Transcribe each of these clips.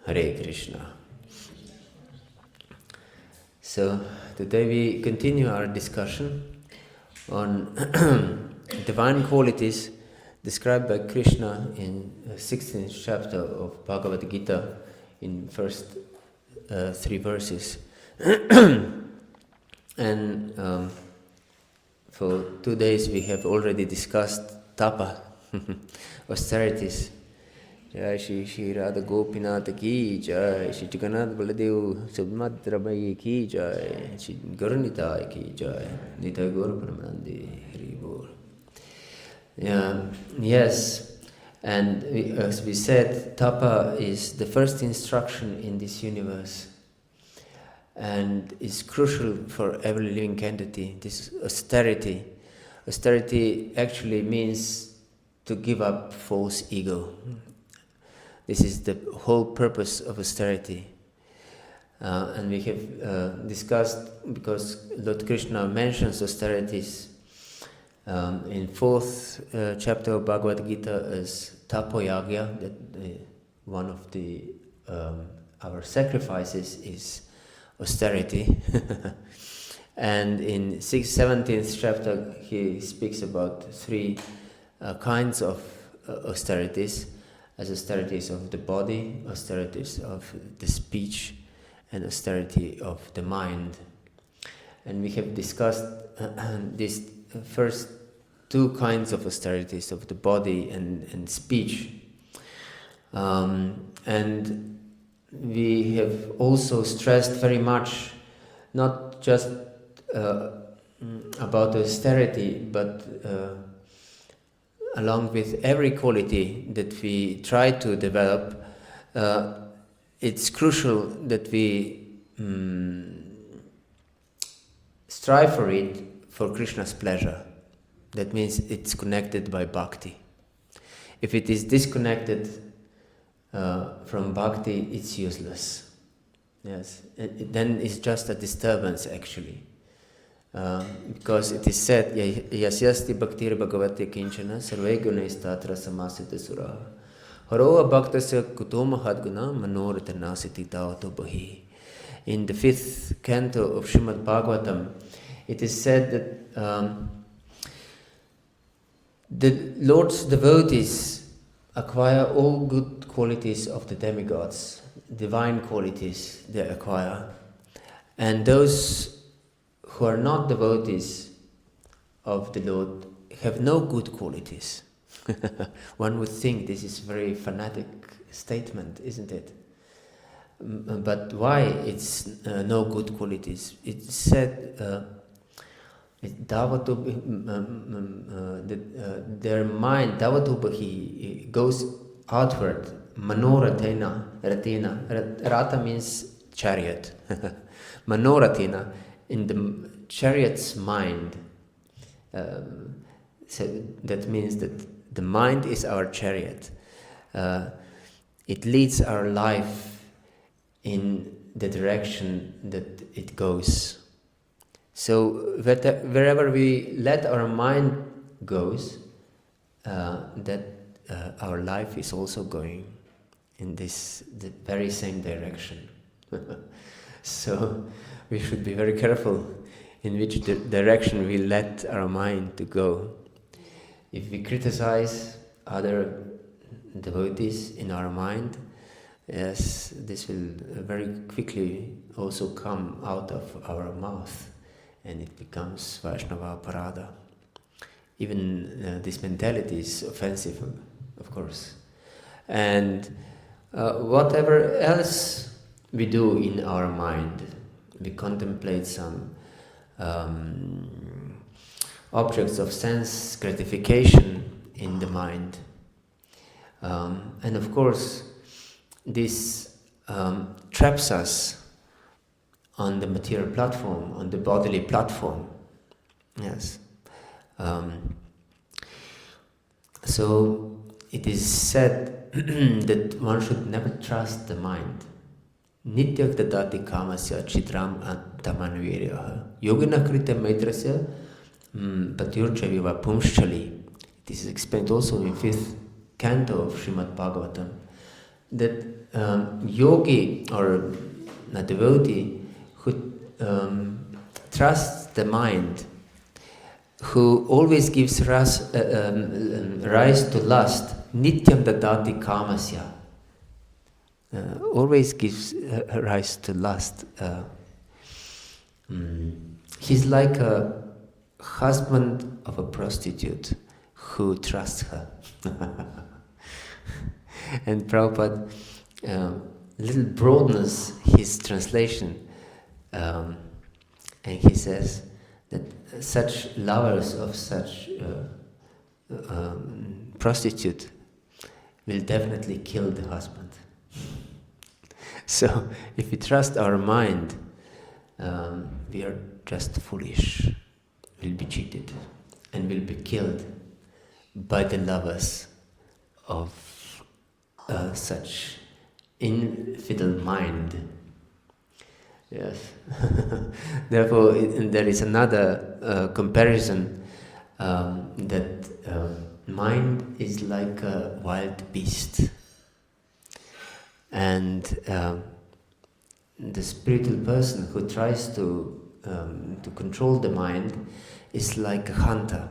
Hare Krishna. So today we continue our discussion on divine qualities described by Krishna in 16th chapter of Bhagavad-gītā in first 3 verses. And for 2 days we have already discussed tapa, austerities. Jai Shri Radha Gopinath ki Jai, Shri Jagannath Baladev Subhadra Mai ki Jai, Shri Gauranitai ki Jai, Nitai Gaur Paramanandi Hari Bol. Yes, and as we said, tapa is the first instruction in this universe and is crucial for every living entity. This austerity. Austerity actually means to give up false ego. This is the whole purpose of austerity. And we have discussed, because Lord Krishna mentions austerities in 4th chapter of Bhagavad-gītā as tapo-yagya, that one of the our sacrifices is austerity. And in 17th chapter he speaks about 3 kinds of austerities, as austerities of the body, austerities of the speech, and austerity of the mind. And we have discussed these first 2 kinds of austerities of the body and speech. And we have also stressed very much, not just about austerity, but along with every quality that we try to develop, it's crucial that we strive for it for Krishna's pleasure. That means it's connected by bhakti. If it is disconnected from bhakti, it's useless. Yes, then it's just a disturbance actually. Because it is said, yasyasti bhaktir bhagavate kinchana sarve gunays tatra samasita suraha haro bhaktasya kutoma hadguna manorata nasiti taoto bahi. In the 5th canto of Srimad Bhagavatam, it is said that the Lord's devotees acquire all good qualities of the demigods, divine qualities they acquire, and those who are not devotees of the Lord have no good qualities. One would think this is a very fanatic statement, isn't it? But why it's no good qualities? It's said their mind, Davatubahi, goes outward. Manorathena, Ratina. Rata means chariot. Manorathena, in the chariot's mind. So that means that the mind is our chariot. It leads our life in the direction that it goes. So wherever we let our mind goes, that our life is also going in the very same direction. So we should be very careful in which direction we let our mind to go. If we criticize other devotees in our mind, yes, this will very quickly also come out of our mouth, and it becomes Vaishnava Parada. Even this mentality is offensive, of course. And whatever else we do in our mind, we contemplate some objects of sense gratification in the mind. And of course, this traps us on the material platform, on the bodily platform. Yes. So it is said that one should never trust the mind. Nityak dadati kamasya chitram tamanviryaha yogina krita maitrasya patyurchaviva pumshchali. This is explained also in 5th canto of Srimad Bhagavatam. that yogi or a devotee who trusts the mind, who always gives rise to lust, nityam dadati kamasya, always gives rise to lust. He's like a husband of a prostitute who trusts her. And Prabhupada little broadens his translation, and he says that such lovers of such prostitute will definitely kill the husband. So if we trust our mind, we are just foolish, we'll be cheated and will be killed by the lovers of such infidel mind. Yes. Therefore, there is another comparison that mind is like a wild beast, and the spiritual person who tries to control the mind is like a hunter.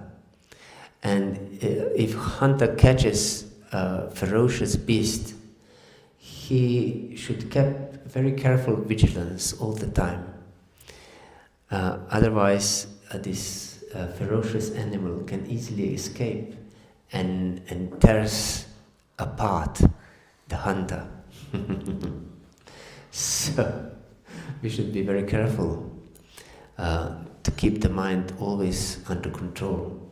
And if hunter catches a ferocious beast, he should keep very careful vigilance all the time. Otherwise, this ferocious animal can easily escape and tears apart the hunter. So we should be very careful to keep the mind always under control.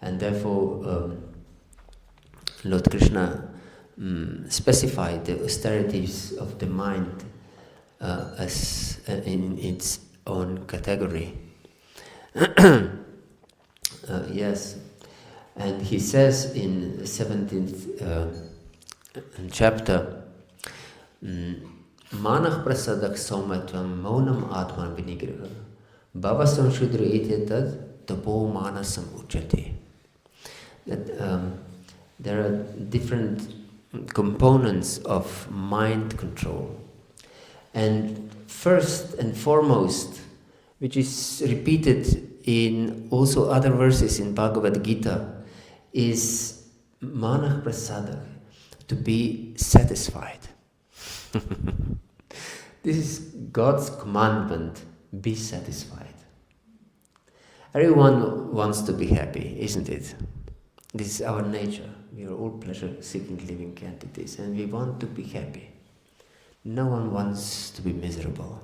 And therefore, Lord Krishna specified the austerities of the mind as in its own category. Yes, and he says in the 17th chapter, Manah prasadak somatvam maunam atman vinigraha bhavasam shudra ityatad tapo manasam uchati. That there are different components of mind control. And first and foremost, which is repeated in also other verses in Bhagavad-gītā, is manah prasada, to be satisfied. This is God's commandment, be satisfied. Everyone wants to be happy, isn't it? This is our nature. We are all pleasure-seeking living entities, and we want to be happy. No one wants to be miserable.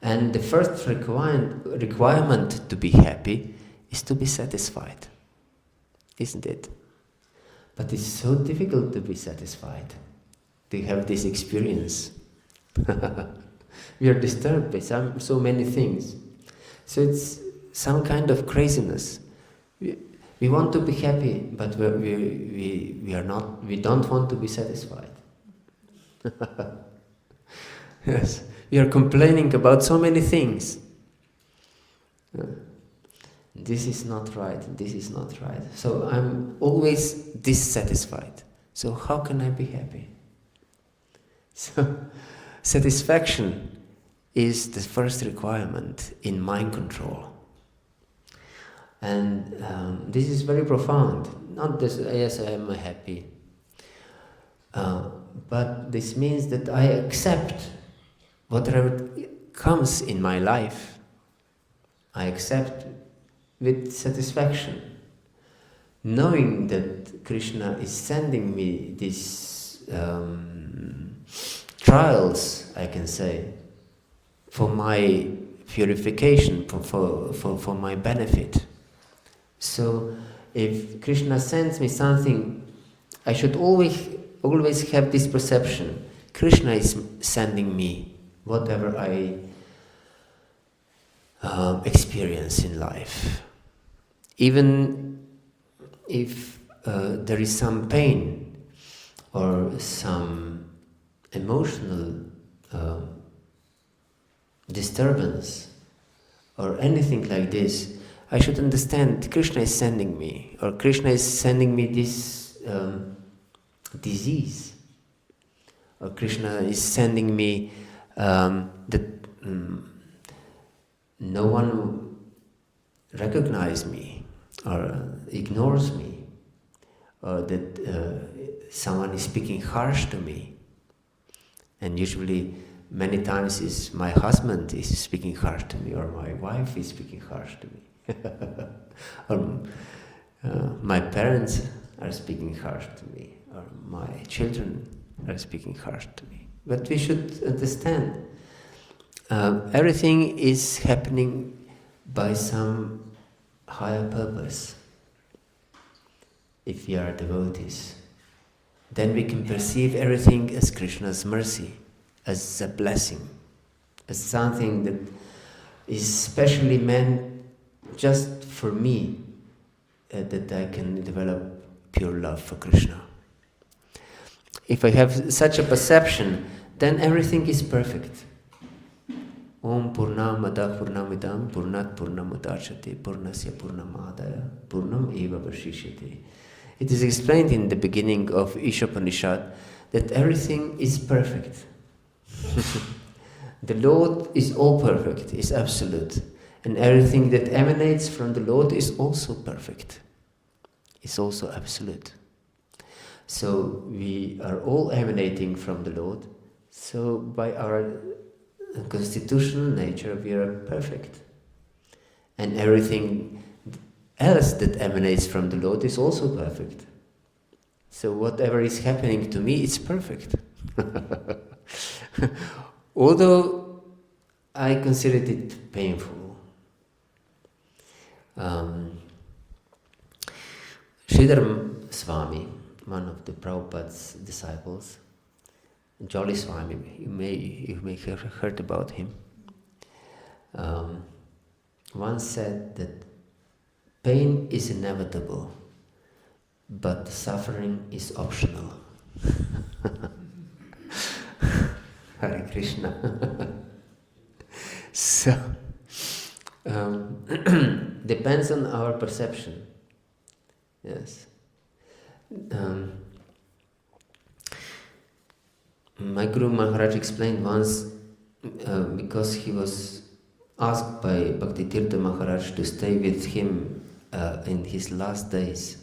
And the first requirement to be happy is to be satisfied, isn't it? But it's so difficult to be satisfied, to have this experience. We are disturbed by so many things. So it's some kind of craziness. We want to be happy, but we are not. We don't want to be satisfied. Yes, we are complaining about so many things. This is not right. This is not right. So I'm always dissatisfied. So how can I be happy? So satisfaction is the first requirement in mind control. And this is very profound. Not just, yes, I am happy. But this means that I accept whatever comes in my life. I accept with satisfaction, knowing that Krishna is sending me these trials, I can say, for my purification, for my benefit. So if Krishna sends me something, I should always have this perception. Krishna is sending me whatever I experience in life. Even if there is some pain or some emotional disturbance or anything like this, I should understand Krishna is sending me, or Krishna is sending me this disease. or Krishna is sending me that no one recognizes me or ignores me, or that someone is speaking harsh to me. And usually, many times, is my husband is speaking harsh to me, or my wife is speaking harsh to me, or my parents are speaking harsh to me, or my children are speaking harsh to me. But we should understand, everything is happening by some higher purpose. If we are devotees, then we can perceive everything as Krishna's mercy, as a blessing, as something that is specially meant just for me, that I can develop pure love for Krishna. If I have such a perception, then everything is perfect. Om Purnamada Purnamidam Purnat Purnamudachyate Purnasya Purnamadaya Purnam Eva Vashishyate. It is explained in the beginning of Ishopanishad that everything is perfect. The Lord is all perfect, is absolute. And everything that emanates from the Lord is also perfect, is also absolute. So we are all emanating from the Lord. So by our constitutional nature, we are perfect. And everything else that emanates from the Lord is also perfect. So whatever is happening to me, it's perfect. Although I considered it painful. Sridhar Swami, one of the Prabhupada's disciples, Jolly Swami, you may have heard about him, once said that pain is inevitable, but suffering is optional. Hare Krishna. So, depends on our perception. Yes. My Guru Maharaj explained once, because he was asked by Bhakti-tirtha Maharaj to stay with him in his last days,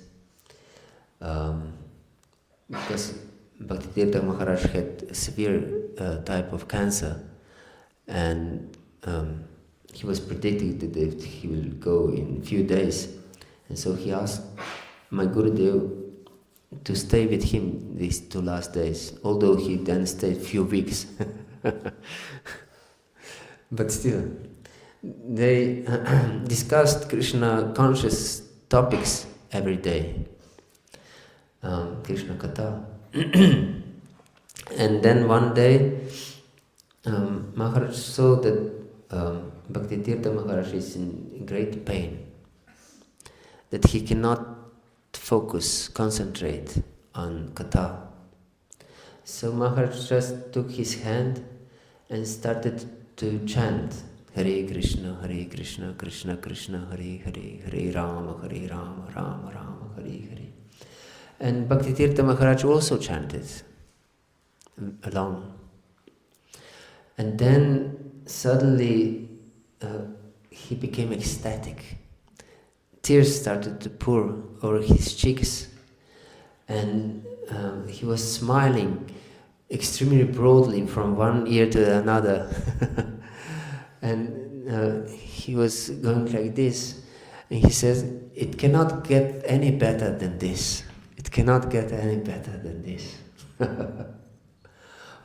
because Bhakti-tirtha Maharaj had a severe type of cancer, and he was predicted that he will go in a few days, and so he asked my Gurudev to stay with him these 2 last days, although he then stayed few weeks. But still, they discussed Krishna conscious topics every day, Krishna Katha. And then one day, Maharaj saw that Bhakti-tirtha Maharaj is in great pain, that he cannot focus, concentrate on Katha. So Maharaj just took his hand and started to chant Hare Krishna, Krishna Krishna, Hare Hare, Hare Rama, Rama Rama, Hare Hare. And Bhakti-tirtha Maharaj also chanted along. And then suddenly he became ecstatic. Tears started to pour over his cheeks, and he was smiling extremely broadly from one ear to another. And he was going like this, and he says, "It cannot get any better than this. It cannot get any better than this."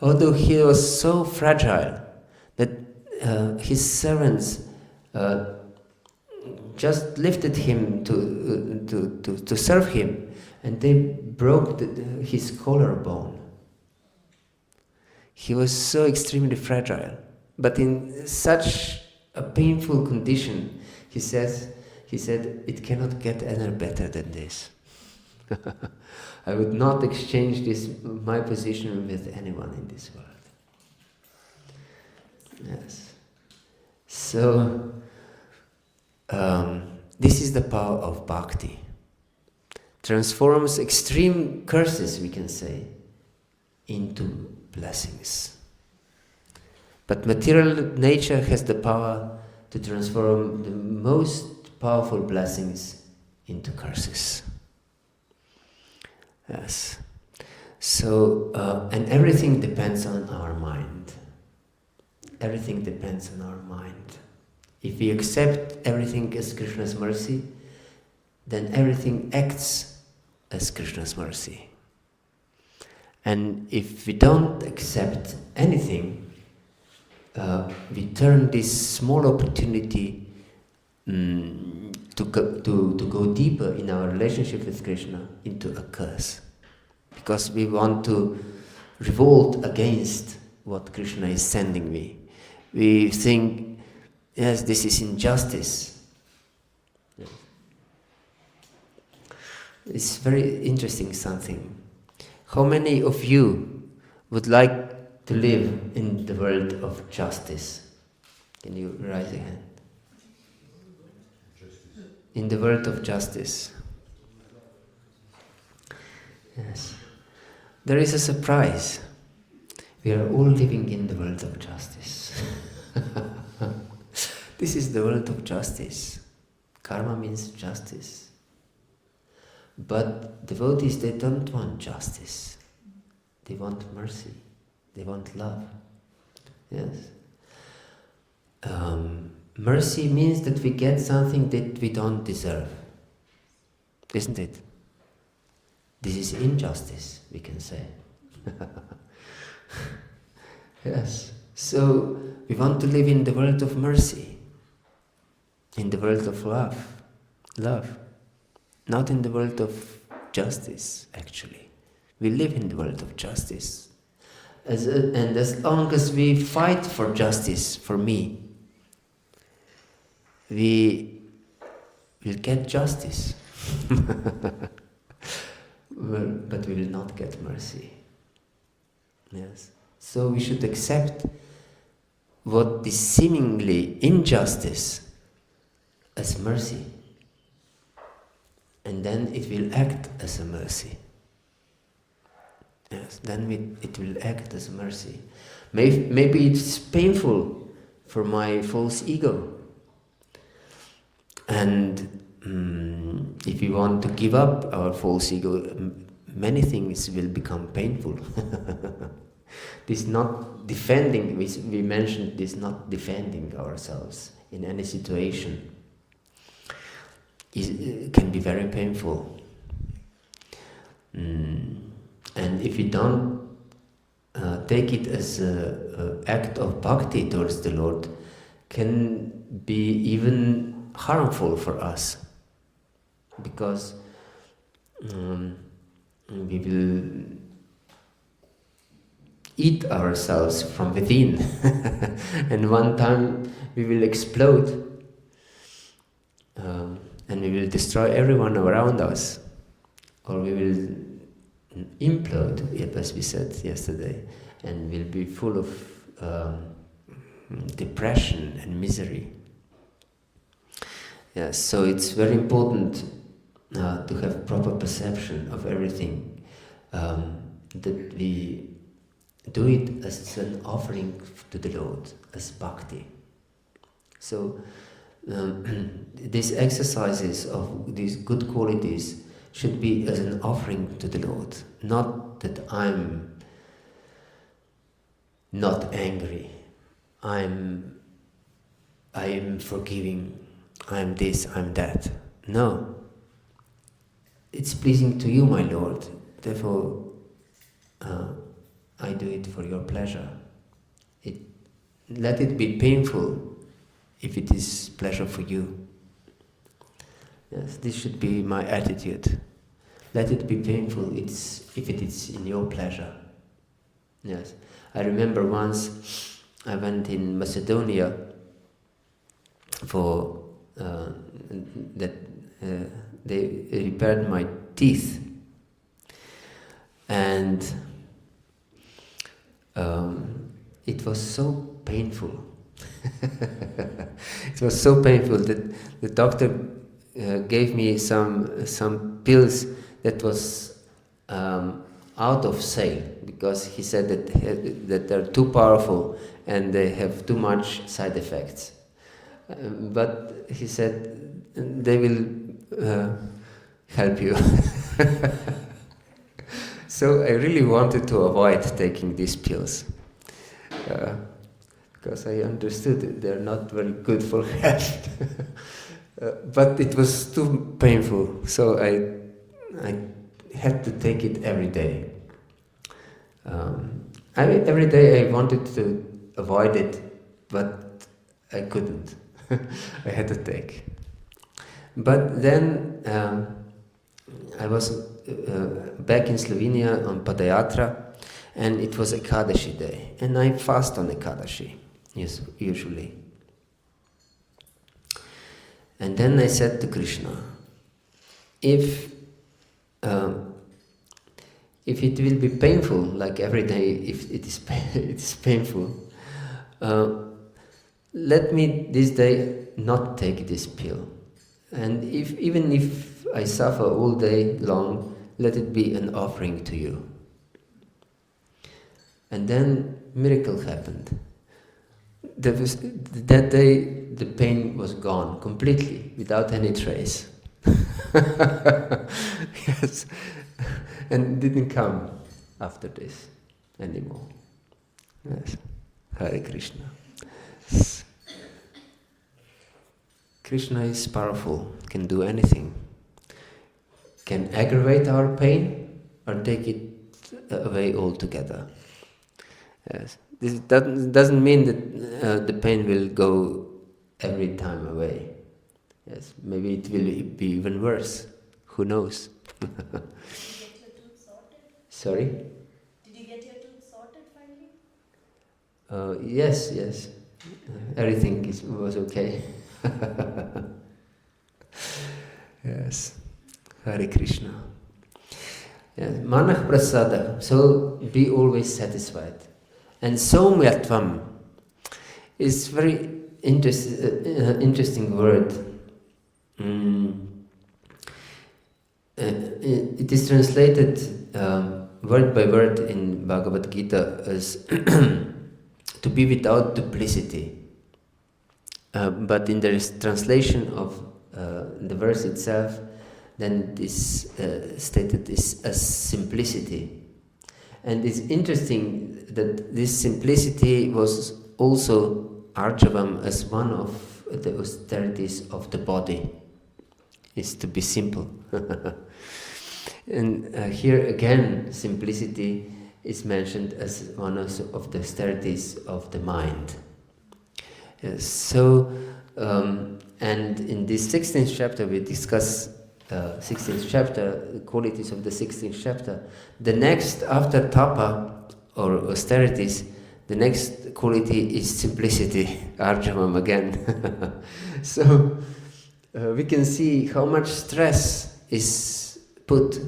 Although he was so fragile that his servants just lifted him to serve him, and they broke his collarbone. He was so extremely fragile, but in such a painful condition, he said, "It cannot get any better than this." I would not exchange my position with anyone in this world. Yes. So, this is the power of bhakti. Transforms extreme curses, we can say, into blessings. But material nature has the power to transform the most powerful blessings into curses. Yes. So, and everything depends on our mind. Everything depends on our mind. If we accept everything as Krishna's mercy, then everything acts as Krishna's mercy. And if we don't accept anything, we turn this small opportunity to go deeper in our relationship with Krishna into a curse. Because we want to revolt against what Krishna is sending me. We think, yes, this is injustice. It's very interesting something. How many of you would like to live in the world of justice? Can you raise your hand? In the world of justice. Yes. There is a surprise. We are all living in the world of justice. This is the world of justice. Karma means justice. But devotees, they don't want justice. They want mercy. They want love. Yes. Mercy means that we get something that we don't deserve. Isn't it? This is injustice, we can say. Yes. So, we want to live in the world of mercy. In the world of love. Love. Not in the world of justice, actually. We live in the world of justice. And as long as we fight for justice, for me, we will get justice. But we will not get mercy. Yes. So we should accept what is seemingly injustice as mercy. And then it will act as a mercy. Yes, then it will act as a mercy. Maybe it's painful for my false ego. And if we want to give up our false ego, many things will become painful. This not defending, we mentioned this not defending ourselves in any situation. It can be very painful. And if we don't take it as an act of bhakti towards the Lord, can be even harmful for us. Because we will eat ourselves from within. And one time we will explode. And we will destroy everyone around us. Or we will implode, as we said yesterday, and will be full of depression and misery. Yes, so it's very important to have proper perception of everything, that we do it as an offering to the Lord, as bhakti. So these exercises of these good qualities should be as an offering to the Lord, not that I'm not angry, I am forgiving, I'm this, I'm that. No. It's pleasing to you, my Lord, therefore I do it for your pleasure. Let it be painful if it is pleasure for you. Yes, this should be my attitude. Let it be painful if it is in your pleasure. Yes, I remember once I went in Macedonia for they repaired my teeth, and it was so painful. It was so painful that the doctor gave me some pills that was out of sale because he said that they're too powerful and they have too much side effects. But he said they will help you. So I really wanted to avoid taking these pills because I understood that they're not very good for health. But it was too painful, so I had to take it every day. Every day I wanted to avoid it, but I couldn't. I had to take. But then I was back in Slovenia on Padayatra, and it was Ekadashi day, and I fast on Ekadashi, usually. And then I said to Krishna, if it will be painful, like every day, if it is it is painful, let me this day not take this pill. And even if I suffer all day long, let it be an offering to you. And then miracle happened. That day the pain was gone completely, without any trace. Yes, and didn't come after this anymore. Yes, Hare Krishna. Krishna is powerful, can do anything. Can aggravate our pain or take it away altogether. Yes. This doesn't mean that the pain will go every time away. Yes, maybe it will be even worse. Who knows? Did you get your tooth sorted? Sorry? Did you get your tooth sorted finally? Yes. Everything was okay. Yes. Hare Krishna. Yes. Manah prasada. So be always satisfied. And soumyatvam is very interesting word. It is translated word by word in Bhagavad-gītā as to be without duplicity. But in the translation of the verse itself, then it is stated as simplicity. And it's interesting that this simplicity was also Arjavam as one of the austerities of the body, is to be simple. And here again, simplicity is mentioned as one of the austerities of the mind. Yes, so, and in this 16th chapter we discuss 16th chapter, the qualities of the 16th chapter. The next, after tapa or austerities, the next quality is simplicity, arjavam again. So we can see how much stress is put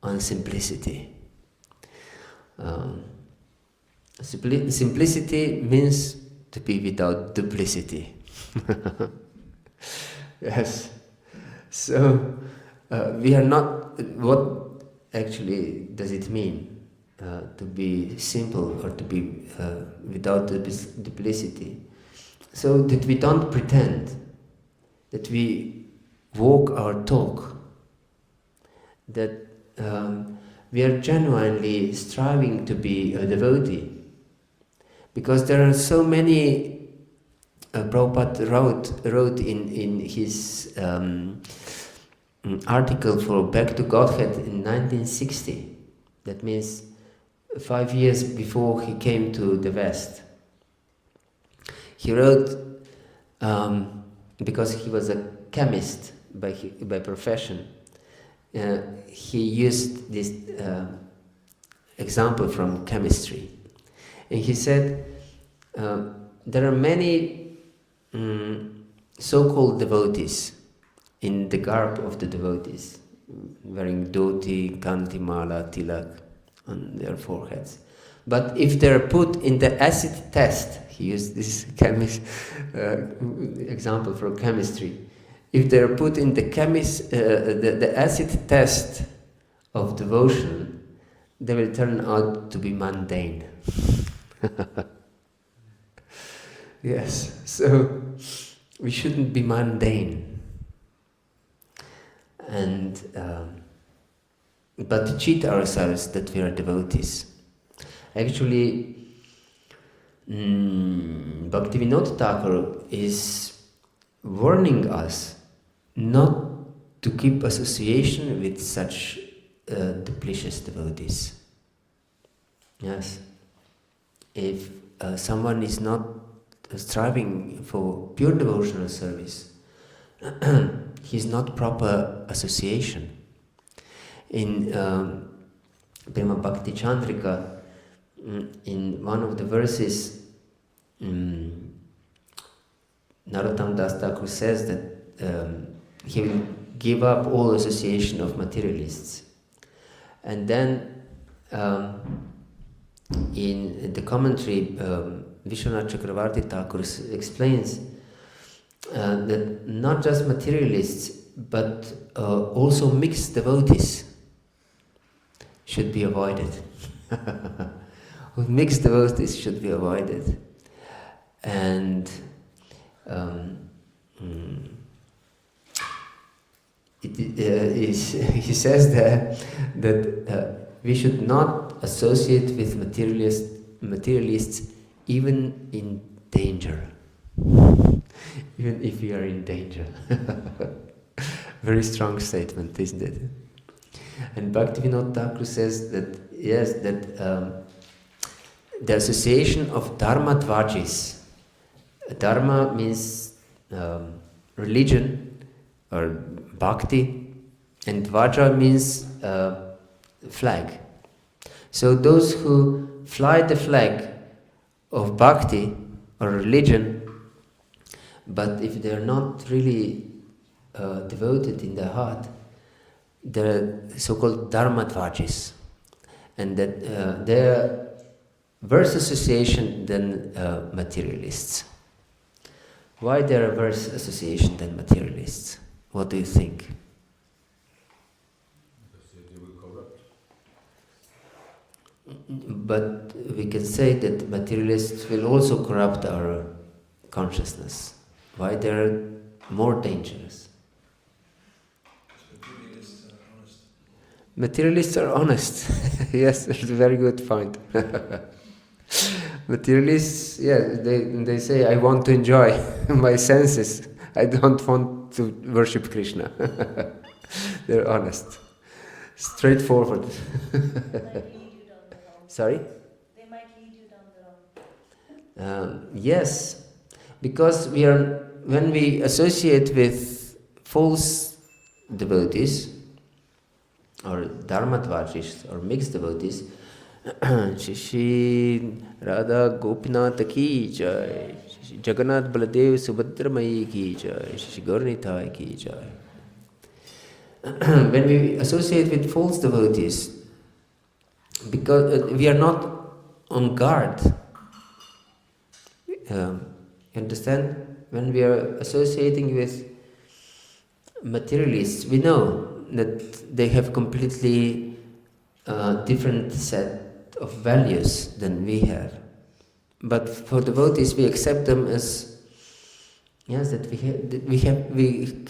on simplicity. Simplicity means to be without duplicity. Yes. So we are not. What actually does it mean to be simple or to be without duplicity? So that we don't pretend, that we walk our talk, that we are genuinely striving to be a devotee. Because there are so many. Prabhupada wrote in his article for Back to Godhead in 1960. That means 5 years before he came to the West. He wrote, because he was a chemist by profession, he used this example from chemistry. And he said, there are many so-called devotees in the garb of the devotees, wearing dhoti, kanti, mala, tilak on their foreheads. But if they're put in the acid test, he used this example from chemistry. If they're put in the acid test of devotion, they will turn out to be mundane. Yes, so we shouldn't be mundane. And but to cheat ourselves that we are devotees. Actually, Bhaktivinoda Thakur is warning us not to keep association with such duplicious devotees. Yes. If someone is not striving for pure devotional service, he's not proper association. In Prema Bhakti Chandrika, in one of the verses, Narottam Das Thakur says that he will give up all association of materialists. And then in the commentary, Vishwanath Chakravarti Thakur explains that not just materialists, but also mixed devotees should be avoided. Mixed devotees should be avoided. And he says there that we should not associate with materialists even in danger. Even if we are in danger. Very strong statement, isn't it? And Bhaktivinoda Thakur says that, yes, that the association of dharma-dvajis. Dharma means religion or bhakti, and dvaja means flag. So those who fly the flag of bhakti or religion, but if they are not really devoted in their heart, they're so-called dharma-dvajis, and that they're worse association than materialists. Why they're a worse association than materialists? What do you think? Because they will corrupt. But we can say that materialists will also corrupt our consciousness. Why they're more dangerous? Materialists are honest. Yes, that's a very good point. Materialists, yeah, they say, I want to enjoy my senses. I don't want to worship Krishna. They're honest. Straightforward. They might lead you down the wrong. Sorry? They might lead you down the wrong. Yes, because when we associate with false devotees, or dharma-dvajis, or mixed devotees, Shri Radha Gopinath ki jai, Jagannath Baladev Subhadra Mayi ki jai, Shri Gauranitai ki jai. When we associate with false devotees, because we are not on guard, you understand? When we are associating with materialists, we know that they have completely different set of values than we have. But for devotees, we accept them as, yes, that we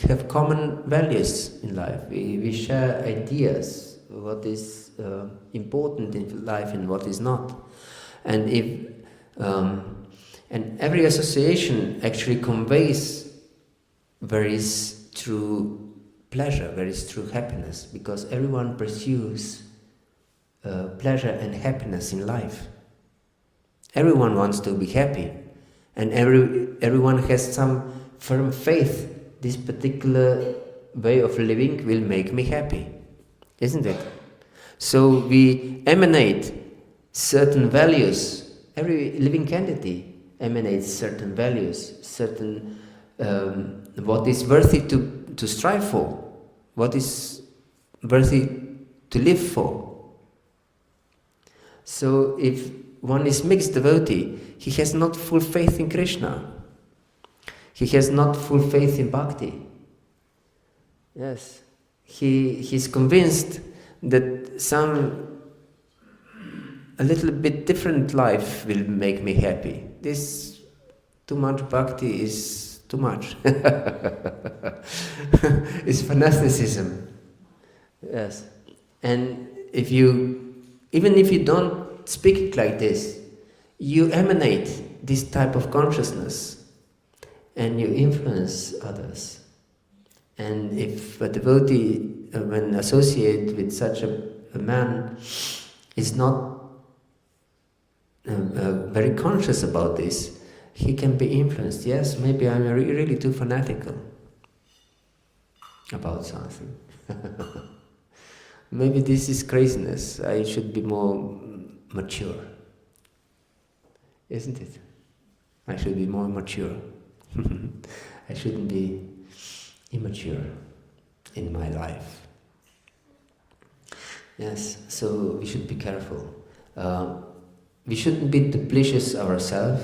have common values in life. We share ideas, what is important in life and what is not. And and every association actually conveys where is true pleasure, where is true happiness, because everyone pursues pleasure and happiness in life. Everyone wants to be happy, and everyone has some firm faith. This particular way of living will make me happy, isn't it? So we emanate certain values. Every living entity emanates certain values, certain what is worthy to strive for, what is worthy to live for. So if one is mixed devotee, he has not full faith in Krishna. He has not full faith in bhakti. Yes, he's convinced that some a little bit different life will make me happy. This too much bhakti is too much. It's fanaticism. Yes. And even if you don't speak it like this, you emanate this type of consciousness and you influence others. And if a devotee, when associated with such a man, is not very conscious about this, he can be influenced. Yes, maybe I'm really too fanatical about something. Maybe this is craziness. I should be more mature. Isn't it? I should be more mature. I shouldn't be immature in my life. Yes, so we should be careful. We shouldn't be duplicious ourselves,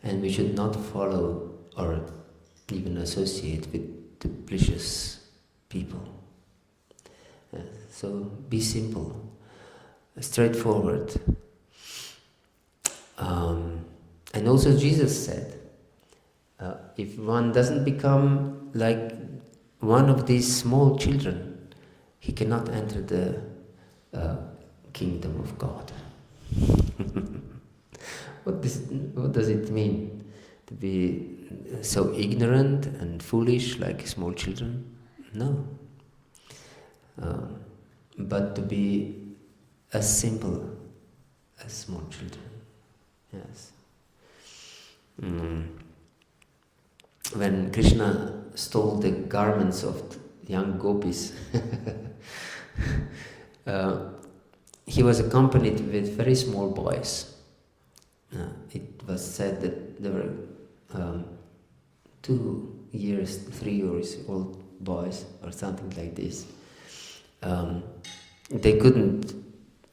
and we should not follow or even associate with duplicious people. So be simple, straightforward. And also Jesus said, if one doesn't become like one of these small children, he cannot enter the kingdom of God. What does it mean to be so ignorant and foolish like small children? No. But to be as simple as small children. Yes. When Krishna stole the garments of young gopis, he was accompanied with very small boys. It was said that there were 2 years, 3 years old boys or something like this. They couldn't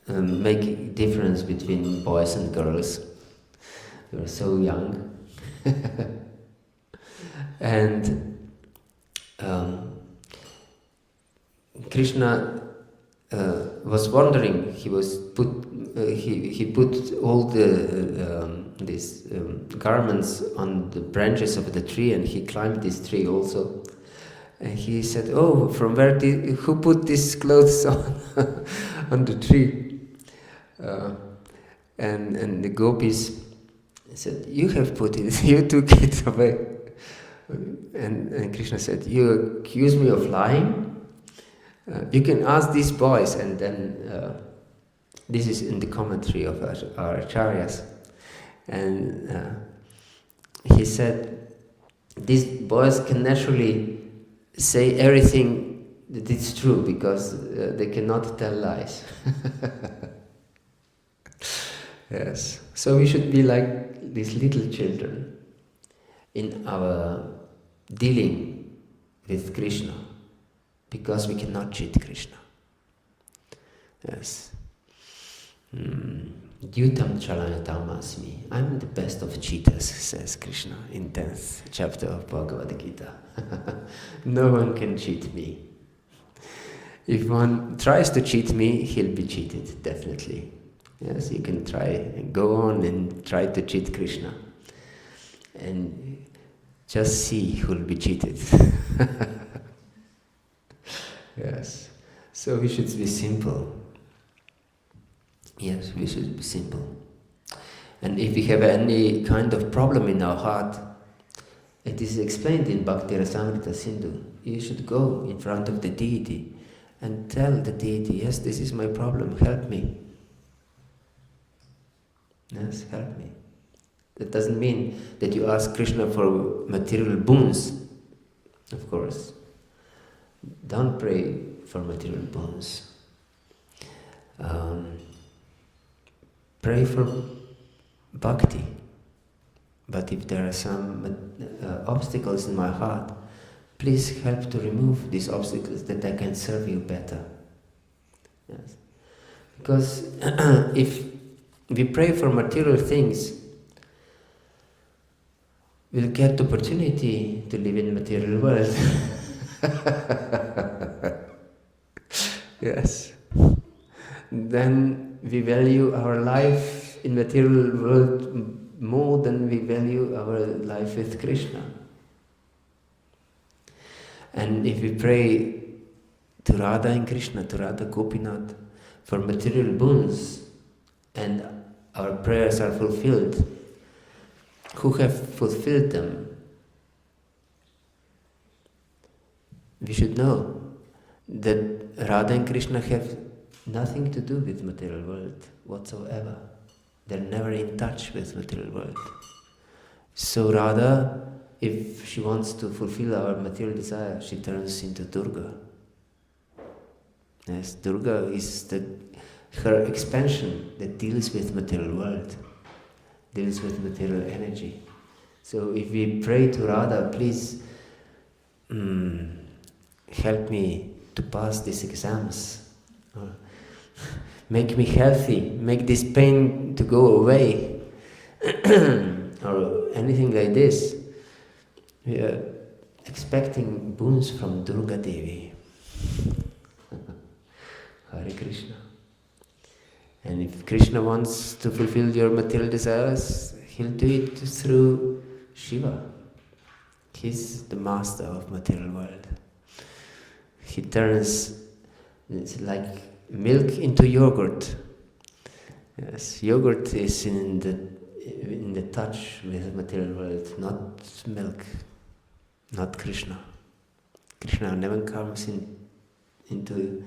make a difference between boys and girls. They were so young. And Krishna was wondering. He put all these garments on the branches of the tree, and he climbed this tree also. And he said, "Oh, from where who put these clothes on the tree?" And the gopis said, "You have put it. You took it away." And Krishna said, "You accuse me of lying? You can ask these boys." And then this is in the commentary of our acharyas. And he said, these boys can naturally say everything that is true because they cannot tell lies. Yes. So we should be like these little children in our dealing with Krishna, because we cannot cheat Krishna. Yes. Dyutam chalayatam asmi. I'm the best of cheaters, says Krishna in 10th chapter of Bhagavad-gītā. No one can cheat me. If one tries to cheat me, he'll be cheated, definitely. Yes, you can try and go on and try to cheat Krishna. And just see who'll be cheated. Yes. So we should be simple. Yes, we should be simple. And if we have any kind of problem in our heart, it is explained in Bhakti-rasamrita Sindhu. You should go in front of the deity and tell the deity, yes, this is my problem, help me. Yes, help me. That doesn't mean that you ask Krishna for material boons, of course. Don't pray for material boons. Pray for bhakti. But if there are some obstacles in my heart, please help to remove these obstacles that I can serve you better. Yes. Because if we pray for material things, we'll get the opportunity to live in material world. Yes. then we value our life in material world more than we value our life with Krishna. And if we pray to Radha and Krishna, to Radha Gopinath, for material boons, and our prayers are fulfilled, who have fulfilled them? We should know that Radha and Krishna have nothing to do with material world whatsoever. They're never in touch with material world. So Radha, if she wants to fulfill our material desire, she turns into Durga. Yes, Durga is her expansion that deals with material world, deals with material energy. So if we pray to Radha, please help me to pass these exams, or make me healthy, make this pain to go away, or anything like this. We are expecting boons from Durga Devi. Hare Krishna. And if Krishna wants to fulfill your material desires, he'll do it through Shiva. He's the master of material world. He turns, it's like milk into yogurt. Yes, yogurt is in the touch with the material world, not milk, not Krishna. Krishna never comes into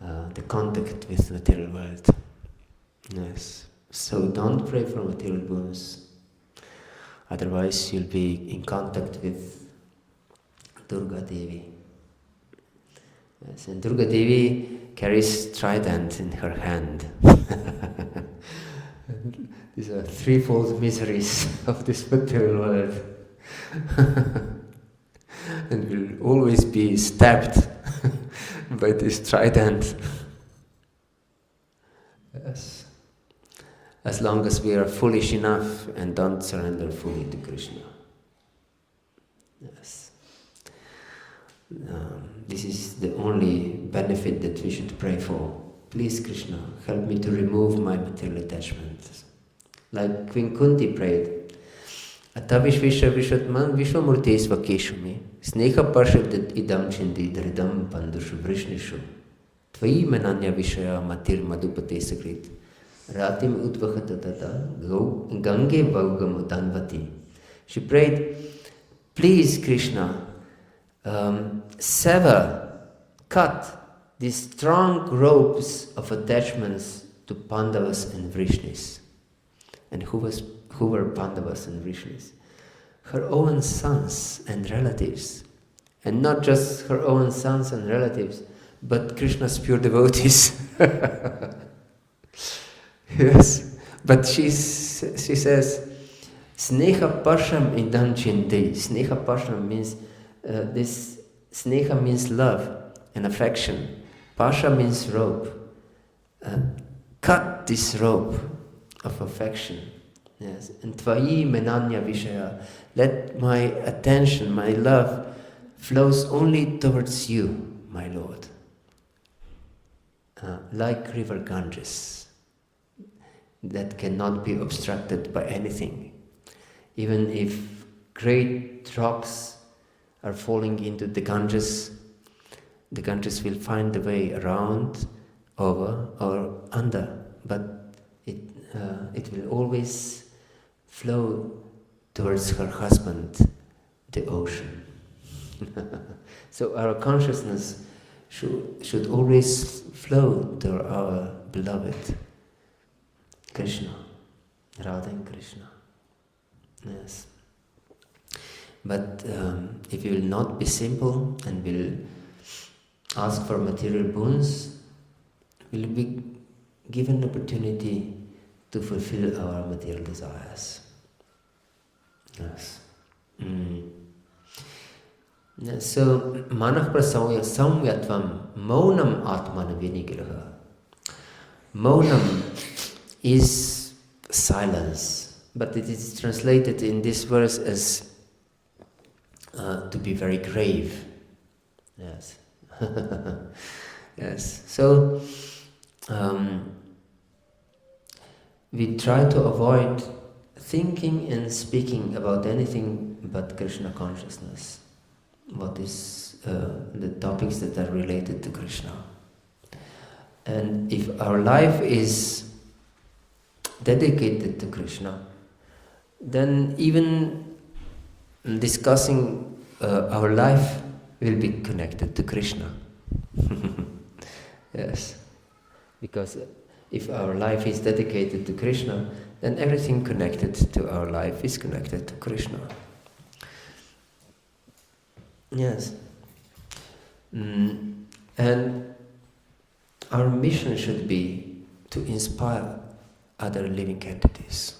the contact with the material world. Yes. So don't pray for material boons. Otherwise you'll be in contact with Durga Devi. Yes, and Durga Devi carries trident in her hand. These are threefold miseries of this material world. And will always be stabbed by this trident. Yes. As long as we are foolish enough and don't surrender fully to Krishna. Yes. This is the only benefit that we should pray for. Please, Krishna, help me to remove my material attachments. Like Queen Kunti prayed, Atavishvisha Vishatman Vishwamurti Svakeshumi Sneha Parshad Idam Chindi Dridam Pandushu Vrishnishu Tvai Mananya Vishaya Matir Madhupate Sakrit Ratim Udvakhatatata Gange Vaugam Danvati. She prayed, please Krishna, cut these strong ropes of attachments to Pandavas and Vrishnis. And who were Pandavas and Vrishnis? Her own sons and relatives. And not just her own sons and relatives, but Krishna's pure devotees. Yes, but she says, Sneha Pasham idam chindi. Sneha Pasham means, this Sneha means love and affection. Pasha means rope. Cut this rope of affection. Yes, and Tvai Menanya Vishaya. Let my attention, my love, flows only towards you, my Lord. Like river Ganges, that cannot be obstructed by anything. Even if great rocks are falling into the Ganges will find the way around, over, or under, but it will always flow towards her husband, the ocean. So our consciousness should always flow to our beloved Krishna, Radha and Krishna. Yes. But if you will not be simple and will ask for material boons, will be given opportunity to fulfill our material desires. Yes. So, manah prasauya samyatvam maunam atmana vinigraha. Maunam is silence, but it is translated in this verse as to be very grave. Yes. Yes. So, we try to avoid thinking and speaking about anything but Krishna consciousness. What is the topics that are related to Krishna. And if our life is dedicated to Krishna, then even discussing our life will be connected to Krishna. Yes, because if our life is dedicated to Krishna, then everything connected to our life is connected to Krishna. Yes. And our mission should be to inspire other living entities.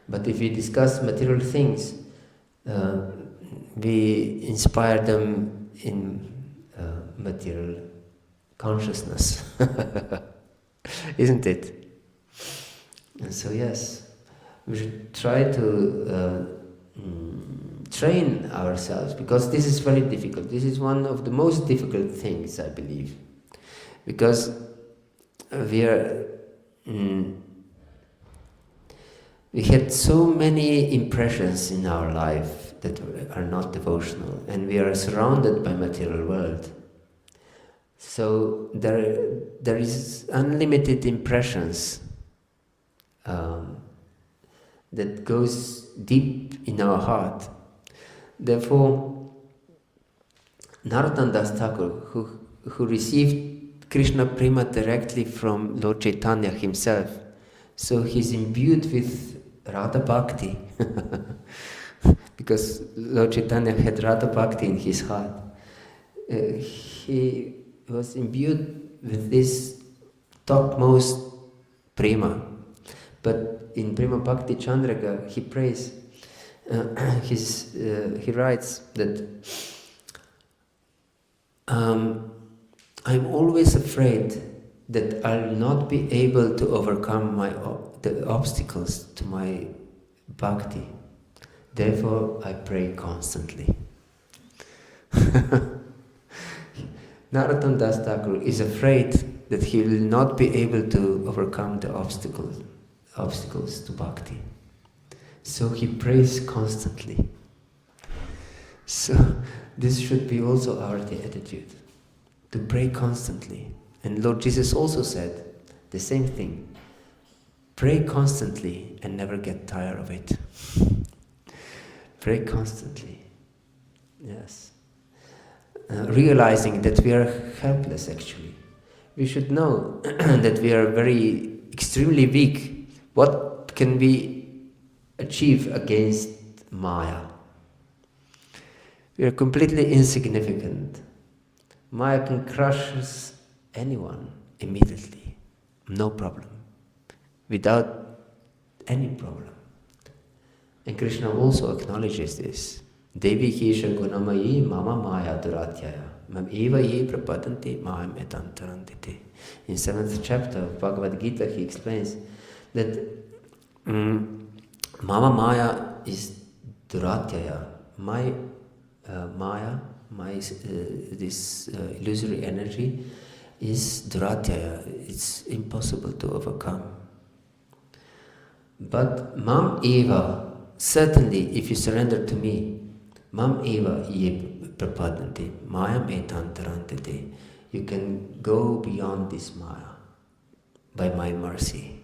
But if we discuss material things, we inspire them in material consciousness. Isn't it? And so yes, we should try to train ourselves, because this is very difficult. This is one of the most difficult things, I believe. Because we had so many impressions in our life that are not devotional, and we are surrounded by material world. So there is unlimited impressions that goes deep in our heart. Therefore, Narottam Das Thakur, who received Krishna Prema directly from Lord Chaitanya himself, so he's imbued with Radha Bhakti, because Lord Chaitanya had Radha Bhakti in his heart. He was imbued with this topmost Prema. But in Prema Bhakti Chandraka, he prays, he writes that I'm always afraid that I'll not be able to overcome the obstacles to my bhakti. Therefore, I pray constantly. Narottam Das Thakur is afraid that he will not be able to overcome the obstacles to bhakti. So he prays constantly. So this should be also our attitude, to pray constantly. And Lord Jesus also said the same thing. Pray constantly and never get tired of it. Pray constantly. Yes. Realizing that we are helpless actually. We should know that we are very extremely weak. What can we achieve against Maya? We are completely insignificant. Maya can crush anyone immediately, no problem, without any problem. And Krishna also acknowledges this. Deivī-sampad gunamayi mama maya duratyaya mam eva ye prapadanti mayam etantaranditi. In 7th chapter of Bhagavad-gītā he explains that mama maya is duratyaya. My maya, this illusory energy is duratyaya. It's impossible to overcome. But mam eva, certainly if you surrender to me, mam eva ye prapadanti mayam etantaranditi, you can go beyond this maya by my mercy.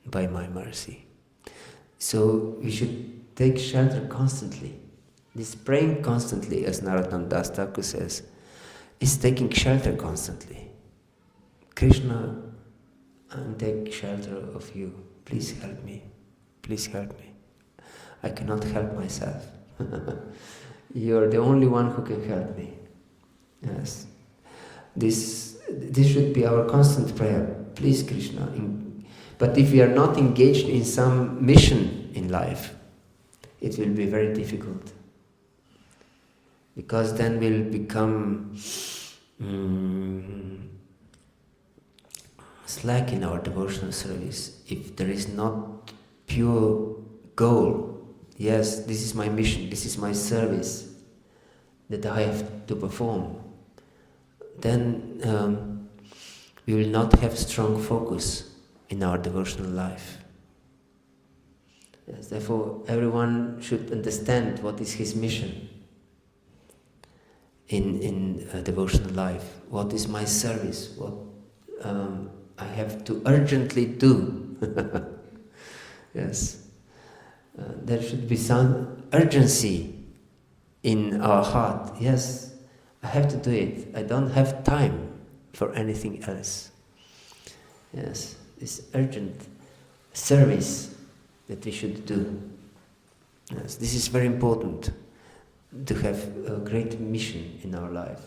By my mercy. So we should take shelter constantly. This praying constantly, as Narottam Das Thakur says, is taking shelter constantly. Krishna, I take shelter of you. Please help me. Please help me. I cannot help myself. You are the only one who can help me. Yes. This should be our constant prayer. Please, Krishna. But if we are not engaged in some mission in life, it will be very difficult. Because then we'll become slack in our devotional service. If there is not pure goal, yes, this is my mission, this is my service that I have to perform, then we will not have strong focus in our devotional life. Yes, therefore, everyone should understand what is his mission in devotional life. What is my service? What I have to urgently do. Yes, there should be some urgency in our heart. Yes, I have to do it. I don't have time for anything else. Yes, this urgent service that we should do. Yes, this is very important, to have a great mission in our life.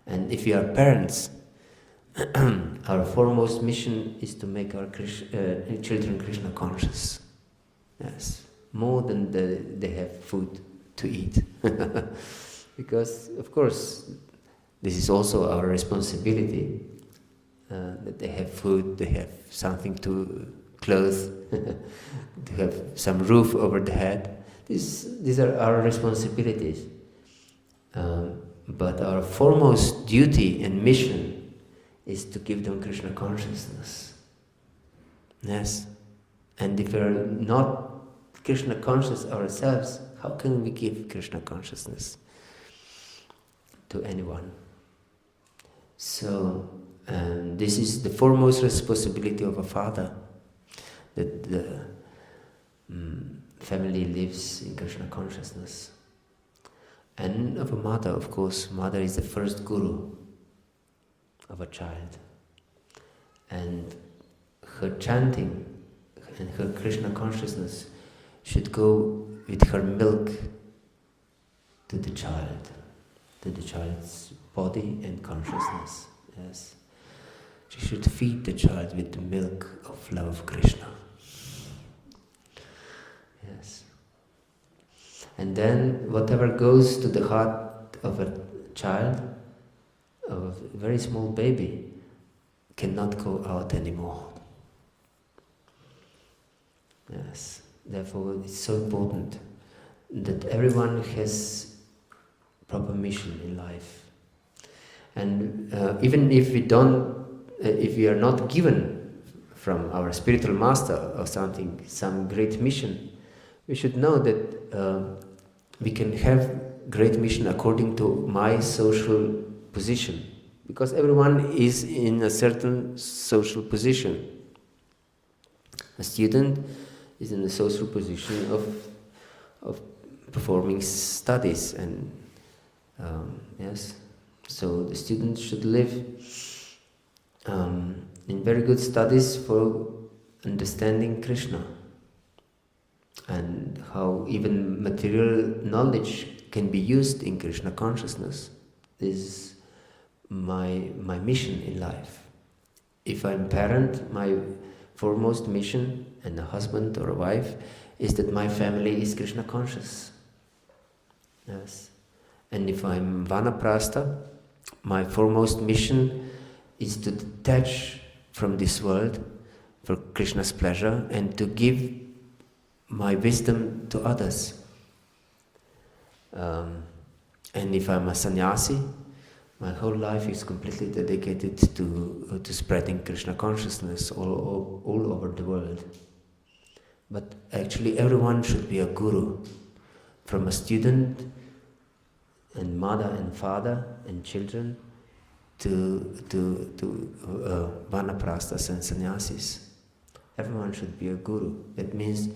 And if we are parents, our foremost mission is to make our children Krishna conscious. Yes, more than they have food to eat. Because, of course, this is also our responsibility, that they have food, they have something to clothe, to have some roof over the head. These are our responsibilities. But our foremost duty and mission is to give them Krishna consciousness. Yes. And if we are not Krishna conscious ourselves, how can we give Krishna consciousness to anyone? So, this is the foremost responsibility of a father, that the family lives in Krishna consciousness. And of a mother, of course. Mother is the first guru of a child. And her chanting and her Krishna consciousness should go with her milk to the child's body and consciousness. Yes. She should feed the child with the milk of love of Krishna. Yes. And then whatever goes to the heart of a child, of a very small baby, cannot go out anymore. Yes. Therefore, it's so important that everyone has proper mission in life. And even if we are not given from our spiritual master or something, some great mission, we should know that we can have great mission according to my social position, because everyone is in a certain social position. A student is in the social position of performing studies, and yes, so the student should live in very good studies for understanding Krishna, and how even material knowledge can be used in Krishna consciousness. This is my mission in life. If I'm a parent, my foremost mission, and a husband or a wife, is that my family is Krishna conscious. Yes. And if I'm vanaprastha, my foremost mission is to detach from this world for Krishna's pleasure and to give my wisdom to others. And if I'm a sannyasi, my whole life is completely dedicated to spreading Krishna consciousness all over the world. But actually everyone should be a guru, from a student and mother and father and children to vanaprasthas and sannyasis. Everyone should be a guru. That means,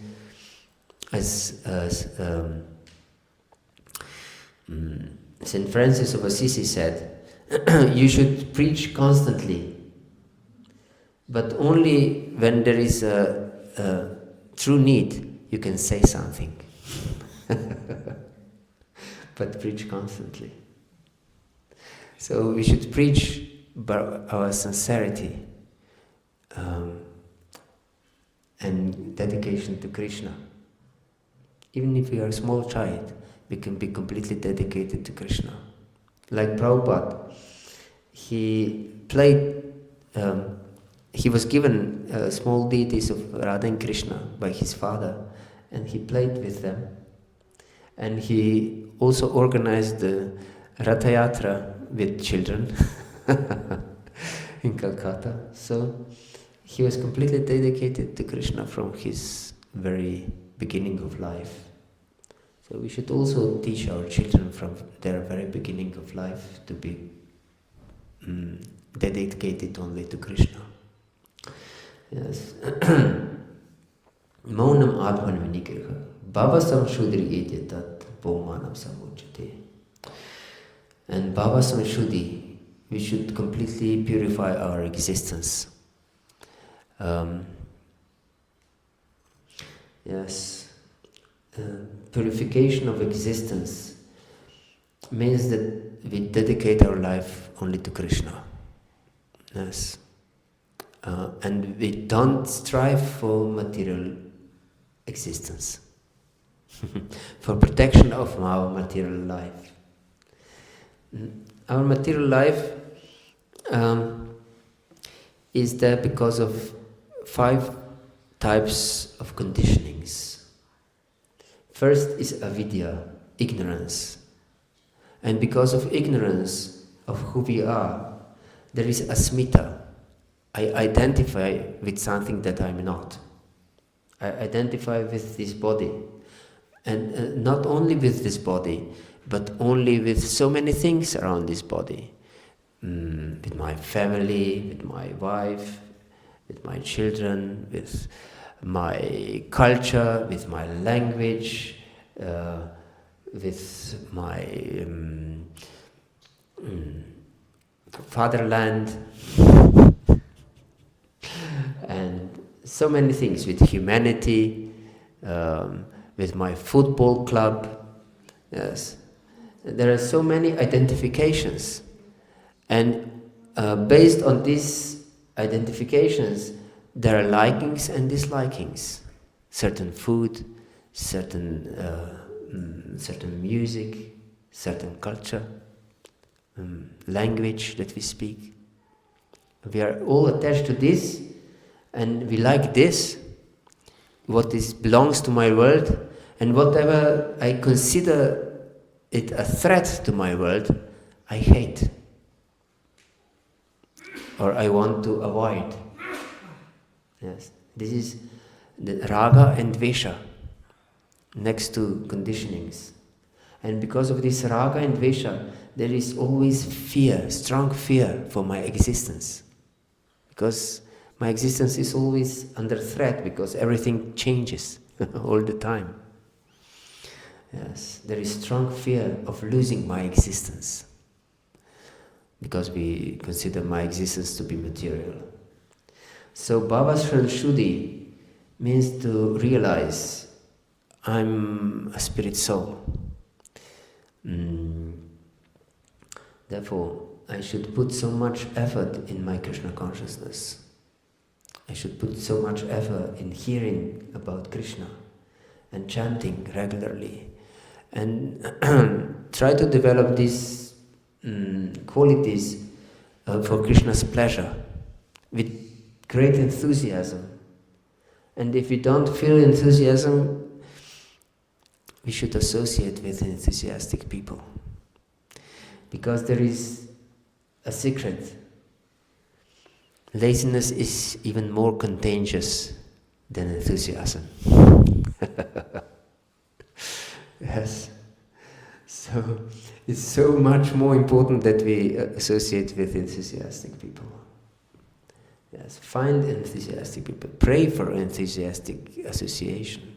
as St. Francis of Assisi said, you should preach constantly, but only when there is a true need you can say something. But preach constantly. So we should preach our sincerity and dedication to Krishna. Even if we are a small child, we can be completely dedicated to Krishna. Like Prabhupada, he was given small deities of Radha and Krishna by his father, and he played with them. And he also organized the Ratha Yatra with children. in Calcutta. So he was completely dedicated to Krishna from his very beginning of life. So we should also teach our children from their very beginning of life to be dedicated only to Krishna. Yes. Maunam atmanam nikriha bhavasam shudri etitat bhaumanam samuchate. And bhavasam shuddhi, we should completely purify our existence. Purification of existence means that we dedicate our life only to Krishna. Yes. And we don't strive for material existence, for protection of our material life. Our material life is there because of 5 types of conditionings. First is avidya, ignorance. And because of ignorance of who we are, there is asmita. I identify with something that I'm not. I identify with this body. And not only with this body, but only with so many things around this body. With my family, with my wife, with my children, with my culture, with my language, with my fatherland, and so many things, with humanity, with my football club. Yes, there are so many identifications, and based on these identifications, there are likings and dislikings. Certain food, certain music, certain culture, language that we speak. We are all attached to this, and we like this, what belongs to my world, and whatever I consider it a threat to my world, I hate, or I want to avoid. Yes, this is the raga and dvesha, next to conditionings. And because of this raga and dvesha, there is always fear, strong fear for my existence. Because my existence is always under threat, because everything changes all the time. Yes, there is strong fear of losing my existence, because we consider my existence to be material. So bhavasam shuddhi means to realize I'm a spirit soul. Therefore, I should put so much effort in my Krishna consciousness. I should put so much effort in hearing about Krishna and chanting regularly, and try to develop these qualities for Krishna's pleasure with great enthusiasm. And if we don't feel enthusiasm, we should associate with enthusiastic people. Because there is a secret. Laziness is even more contagious than enthusiasm. Yes. So it's so much more important that we associate with enthusiastic people. Yes, find enthusiastic people. Pray for enthusiastic association.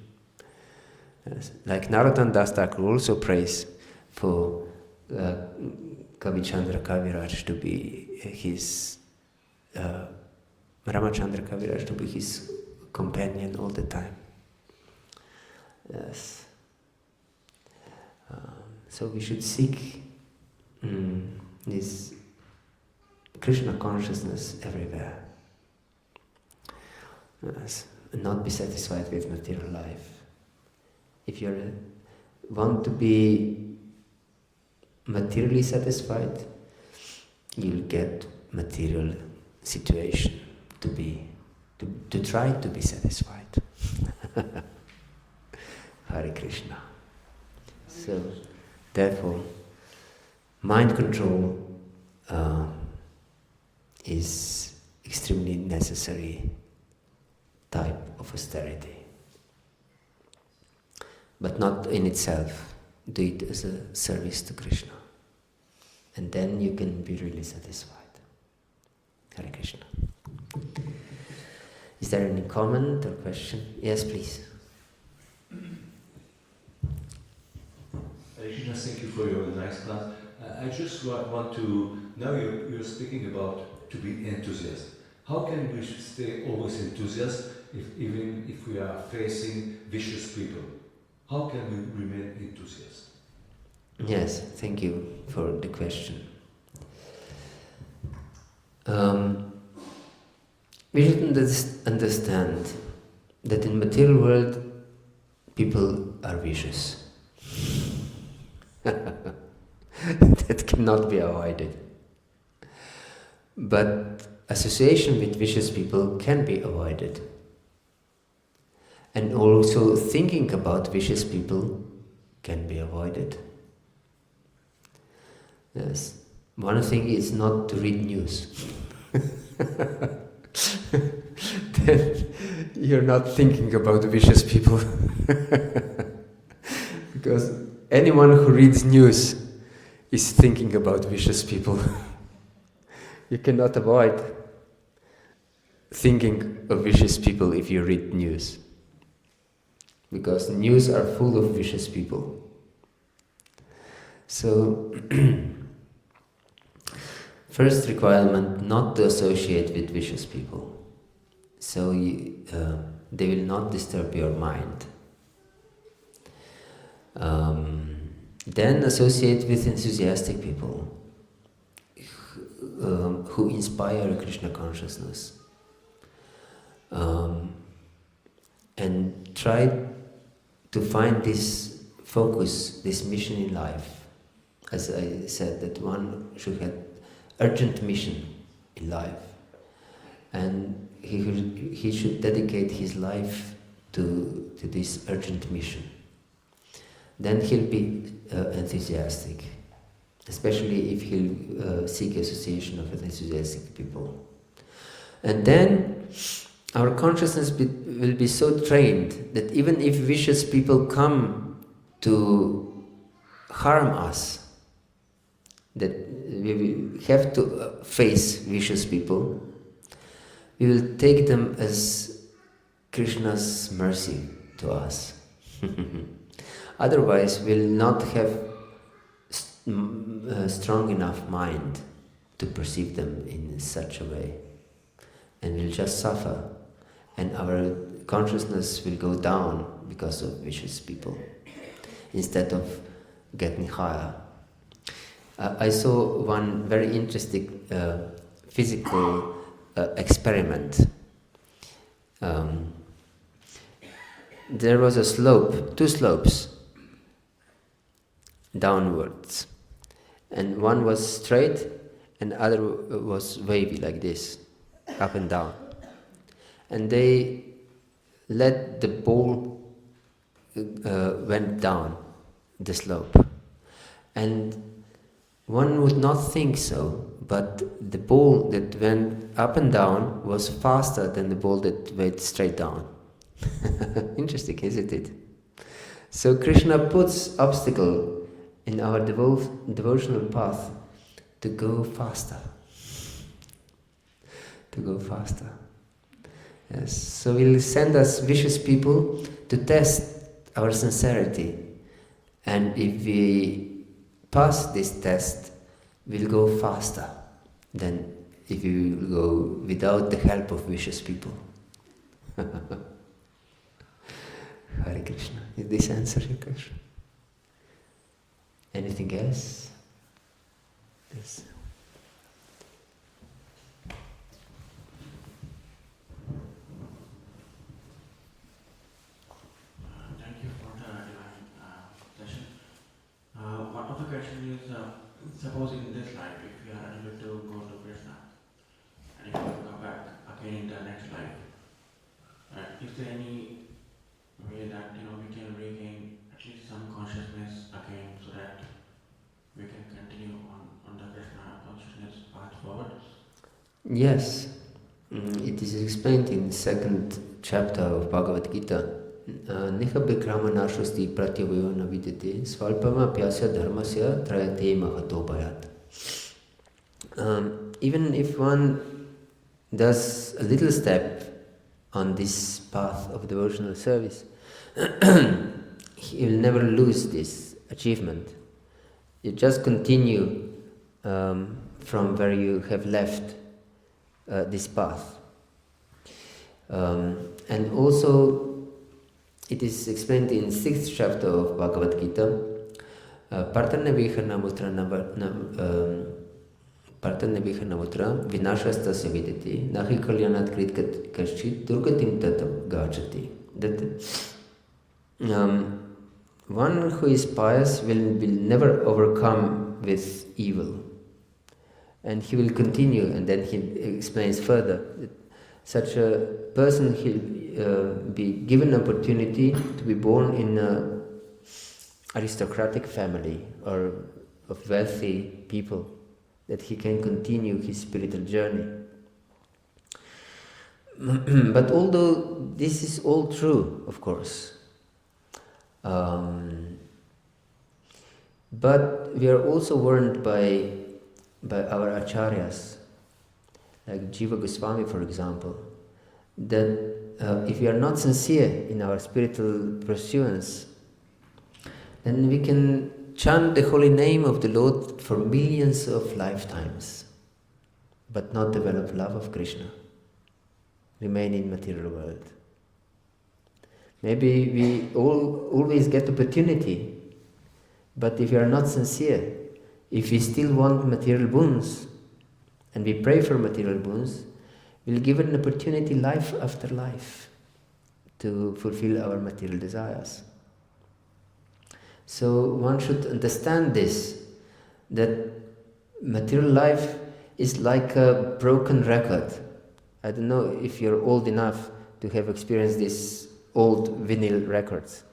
Yes. Like Narottam Das Thakur also prays for Kavichandra Kaviraj to be his Ramachandra Kaviraj to be his companion all the time. Yes. So we should seek this Krishna consciousness everywhere. Yes. And not be satisfied with material life. If you want to be materially satisfied, you'll get material situation to try to be satisfied. Hare Krishna. So, therefore, mind control is extremely necessary type of austerity. But not in itself. Do it as a service to Krishna. And then you can be really satisfied. Hare Krishna. Is there any comment or question? Yes, please. Hare Krishna, thank you for your nice class. I just want to, now you're speaking about to be enthusiastic. How can we stay always enthusiastic even if we are facing vicious people? How can we remain enthusiastic? Yes, thank you for the question. We should understand that in material world, people are vicious. That cannot be avoided. But association with vicious people can be avoided. And also thinking about vicious people can be avoided. Yes. One thing is not to read news. Then you're not thinking about vicious people. Because anyone who reads news is thinking about vicious people. You cannot avoid thinking of vicious people if you read news. Because news are full of vicious people. So, first requirement, not to associate with vicious people. So they will not disturb your mind. Then associate with enthusiastic people who inspire Krishna consciousness. And try to find this focus, this mission in life. As I said, that one should have urgent mission in life. And he should dedicate his life to this urgent mission. Then he'll be enthusiastic, especially if he'll seek association of enthusiastic people. And then our consciousness will be so trained that even if vicious people come to harm us, that we will have to face vicious people, we will take them as Krishna's mercy to us. Otherwise, we'll not have strong enough mind to perceive them in such a way. And we'll just suffer. And our consciousness will go down because of vicious people, instead of getting higher. I saw one very interesting physical experiment. There was a slope, two slopes, downwards. And one was straight and the other was wavy like this, up and down. And they let the ball went down the slope. And one would not think so, but the ball that went up and down was faster than the ball that went straight down. Interesting, isn't it? So Krishna puts obstacle in our devotional path to go faster. To go faster. Yes. So He'll send us vicious people to test our sincerity. And if we pass this test, we'll go faster than if we will go without the help of vicious people. Hare Krishna. Did this answer your question? Anything else? Yes. Thank you for the divine session. One of the question is, suppose in this life, if we are able to go to Krishna, and if we come back again in the next life, is there any way that we can regain at least some consciousness again, so that we can continue on the Krishna consciousness path forward? Yes, it is explained in second chapter of Bhagavad-gītā. Niha bikrama nashasti pratyavayo navidete svalpama pyasya dharmasya trayate mahatobhayat. Even if one does a little step on this path of devotional service, he will never lose this achievement. You just continue from where you have left this path. And also, it is explained in 6th chapter of Bhagavad-gītā, Partanevihanamutra vinashastasya vidati nahi kalyanat krit kaschit durgatim tatam gachati. That one who is pious will never overcome with evil. And he will continue, and then he explains further that such a person will be given opportunity to be born in an aristocratic family or of wealthy people, that he can continue his spiritual journey. But although this is all true, of course, but we are also warned by our acharyas, like Jiva Goswami, for example, that if we are not sincere in our spiritual pursuance, then we can chant the holy name of the Lord for millions of lifetimes, but not develop love of Krishna, remain in material world. Maybe we always get opportunity, but if we are not sincere, if we still want material boons, and we pray for material boons, we'll give an opportunity life after life to fulfill our material desires. So one should understand this, that material life is like a broken record. I don't know if you're old enough to have experienced these old vinyl records.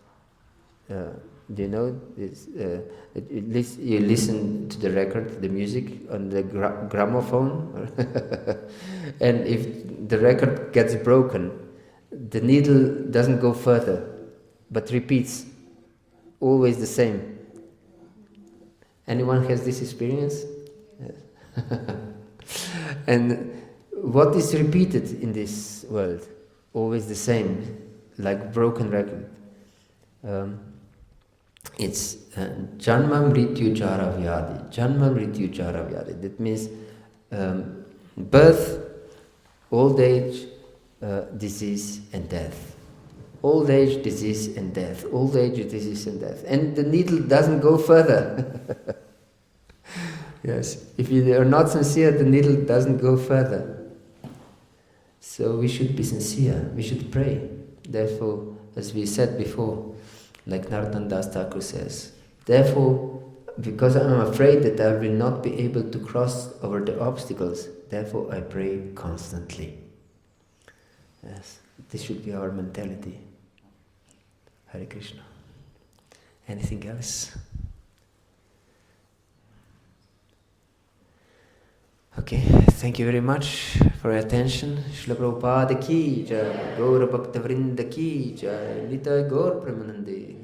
Do you know this? You listen to the record, the music on the gramophone, and if the record gets broken, the needle doesn't go further, but repeats always the same. Anyone has this experience? Yes. And what is repeated in this world? Always the same, like broken record. It's janma mrityu jara vyadi. Janma mrityu jara vyadi. That means birth, old age, disease and death. Old age, disease and death. Old age, disease and death. And the needle doesn't go further. Yes. If you are not sincere, the needle doesn't go further. So we should be sincere. We should pray. Therefore, as we said before, like Narottam Das Thakur says, therefore, because I am afraid that I will not be able to cross over the obstacles, therefore I pray constantly. Yes, this should be our mentality. Hare Krishna. Anything else? Okay, thank you very much for your attention. Srila Prabhupada ki jai, Gaura Bhakta Vrinda ki jai, Nitai Gaur Premanande.